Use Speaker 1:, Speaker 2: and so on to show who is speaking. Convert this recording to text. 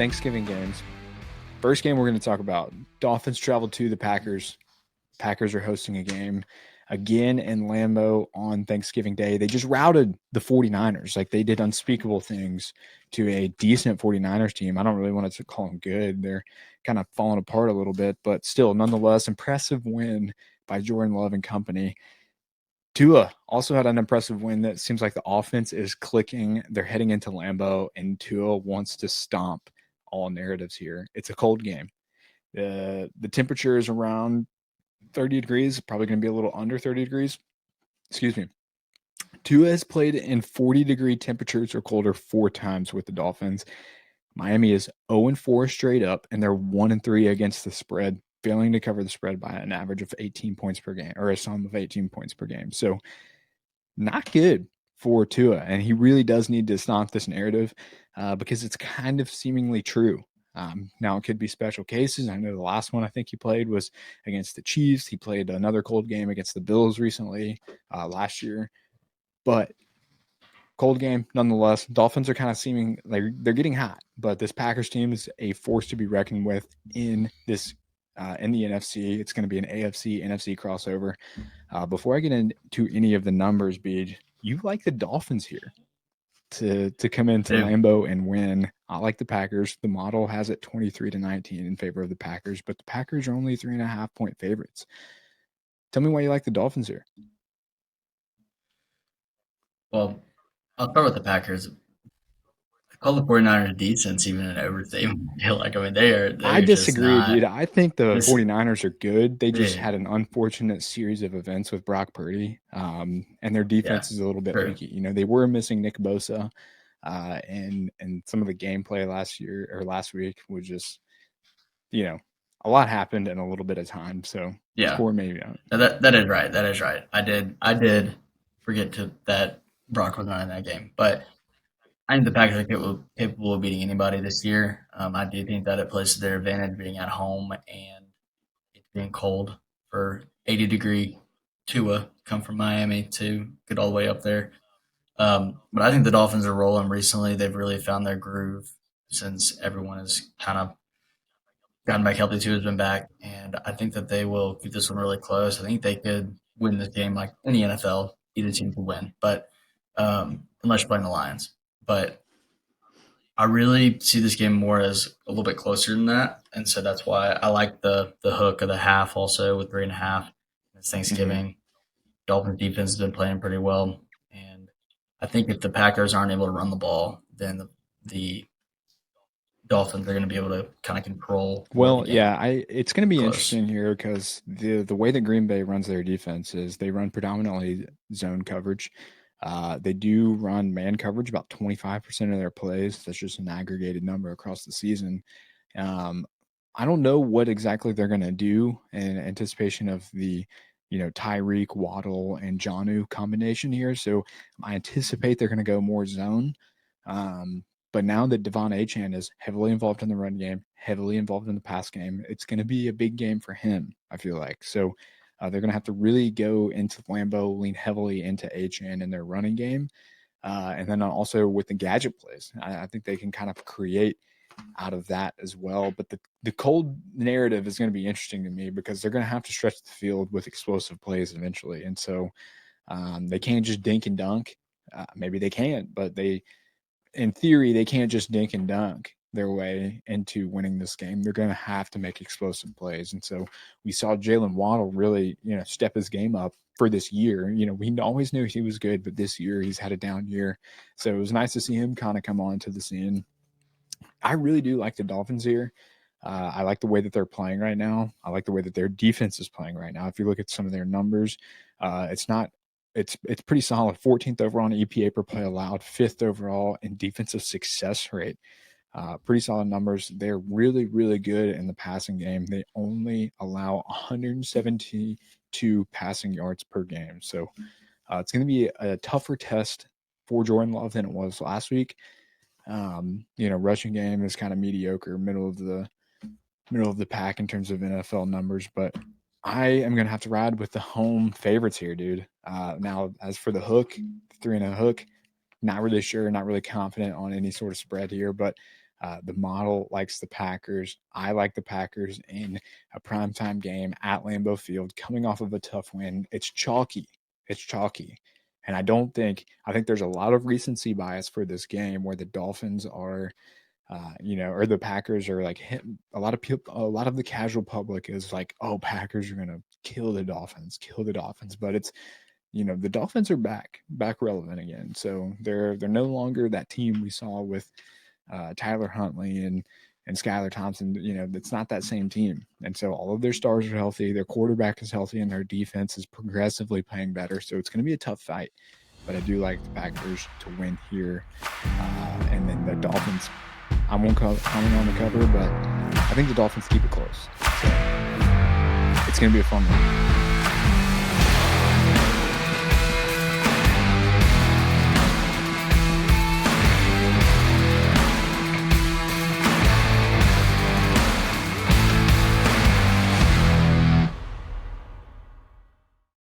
Speaker 1: Thanksgiving games. First game we're going to talk about. Dolphins travel to the Packers. Packers are hosting a game again in Lambeau on Thanksgiving Day. They just routed the 49ers. Like, they did unspeakable things to a decent 49ers team. I don't really want to call them good. They're kind of falling apart a little bit, but still, nonetheless, impressive win by Jordan Love and company. Tua also had an impressive win. That seems like the offense is clicking. They're heading into Lambeau, and Tua wants to stomp all narratives here. It's a cold game. The temperature is around 30 degrees, probably going to be a little under 30 degrees. Excuse me. Tua has played in 40-degree temperatures or colder 4 times with the Dolphins. Miami is 0-4 straight up, and they're 1-3 against the spread, failing to cover the spread by an average of 18 points per game, or a sum of 18 points per game. So not good for Tua, and he really does need to stomp this narrative because it's kind of seemingly true. Now, it could be special cases. I know the last one I think he played was against the Chiefs. He played another cold game against the Bills recently last year. But cold game, nonetheless. Dolphins are kind of seeming like they're getting hot, but this Packers team is a force to be reckoned with in this in the NFC. It's going to be an AFC NFC crossover. Before I get into any of the numbers, Beej, you like the Dolphins here to come into Lambeau and win. I like the Packers. The model has it 23-19 in favor of the Packers, but the Packers are only 3.5-point favorites. Tell me why you like the Dolphins here.
Speaker 2: Well, I'll start with the Packers. I call the 49ers decent even in overtime. I feel like, I mean,
Speaker 1: I
Speaker 2: they're just
Speaker 1: disagree, dude.
Speaker 2: not
Speaker 1: I think the
Speaker 2: this
Speaker 1: 49ers are good. They just
Speaker 2: yeah,
Speaker 1: had an unfortunate series of events with Brock Purdy, and their
Speaker 2: yeah,
Speaker 1: defense is a little bit
Speaker 2: true.
Speaker 1: leaky. You know, they were missing Nick Bosa, and some of the gameplay last week was just, you know, a lot happened in a little bit of time. So
Speaker 2: Yeah.
Speaker 1: score maybe not.
Speaker 2: No, that is right. That is right. I did forget to that Brock was not in that game. But I think the Packers are capable of beating anybody this year. I do think that it plays to their advantage being at home and it's being cold for 80-degree Tua come from Miami to get all the way up there. But I think the Dolphins are rolling recently. They've really found their groove since everyone has kind of gotten back healthy. Tua has been back, and I think that they will keep this one really close. I think they could win this game like in the NFL. Either team could win, but unless you're playing the Lions. But I really see this game more as a little bit closer than that, and so that's why I like the hook of the half also with 3.5. It's
Speaker 1: Mm-hmm.
Speaker 2: Thanksgiving. Dolphins defense has been playing pretty well, and I think if the Packers aren't able to run the ball, then the Dolphins are going to be able to kind of control more of the
Speaker 1: Well,
Speaker 2: game.
Speaker 1: yeah, it's going to be
Speaker 2: Close.
Speaker 1: interesting here because the way that Green Bay runs their defense is they run predominantly zone coverage. They do run man coverage about 25% of their plays. That's just an aggregated number across the season. Um, I don't know what exactly they're going to do in anticipation of the, Tyreek, Waddle, and Jonnu combination here. So I anticipate they're going to go more zone. Um, but now that Devon Achane is heavily involved in the run game, heavily involved in the pass game, it's going to be a big game for him, I feel like. So they're going to have to really go into Lambeau, lean heavily into Achane in their running game. And then also with the gadget plays, I think they can kind of create out of that as well. But the cold narrative is going to be interesting to me because they're going to have to stretch the field with explosive plays eventually. And so they can't just dink and dunk. Maybe they can't, but in theory, they can't just dink and dunk their way into winning this game. They're going to have to make explosive plays. And so we saw Jalen Waddle really, step his game up for this year. We always knew he was good, but this year he's had a down year. So it was nice to see him kind of come on to the scene. I really do like the Dolphins here. I like the way that they're playing right now. I like the way that their defense is playing right now. If you look at some of their numbers, it's not it's pretty solid. 14th overall in EPA per play allowed, 5th overall in defensive success rate. Pretty solid numbers. They're really, really good in the passing game. They only allow 172 passing yards per game. So it's going to be a tougher test for Jordan Love than it was last week. Rushing game is kind of mediocre, middle of the pack in terms of NFL numbers, but I am gonna have to ride with the home favorites here, dude. Now, as for the hook, 3 and a hook, not really sure, not really confident on any sort of spread here, but The model likes the Packers. I like the Packers in a primetime game at Lambeau Field, coming off of a tough win. It's chalky. It's chalky. And I think there's a lot of recency bias for this game where the Dolphins are, or the Packers are like a lot of people, a lot of the casual public is like, oh, Packers are going to kill the Dolphins. But it's, the Dolphins are back relevant again. So they're no longer that team we saw with Tyler Huntley and Skylar Thompson. It's not that same team. And so all of their stars are healthy. Their quarterback is healthy, and their defense is progressively playing better. So it's going to be a tough fight. But I do like the Packers to win here. And then the Dolphins, I won't comment on the cover, but I think the Dolphins keep it close. So it's going to be a fun one.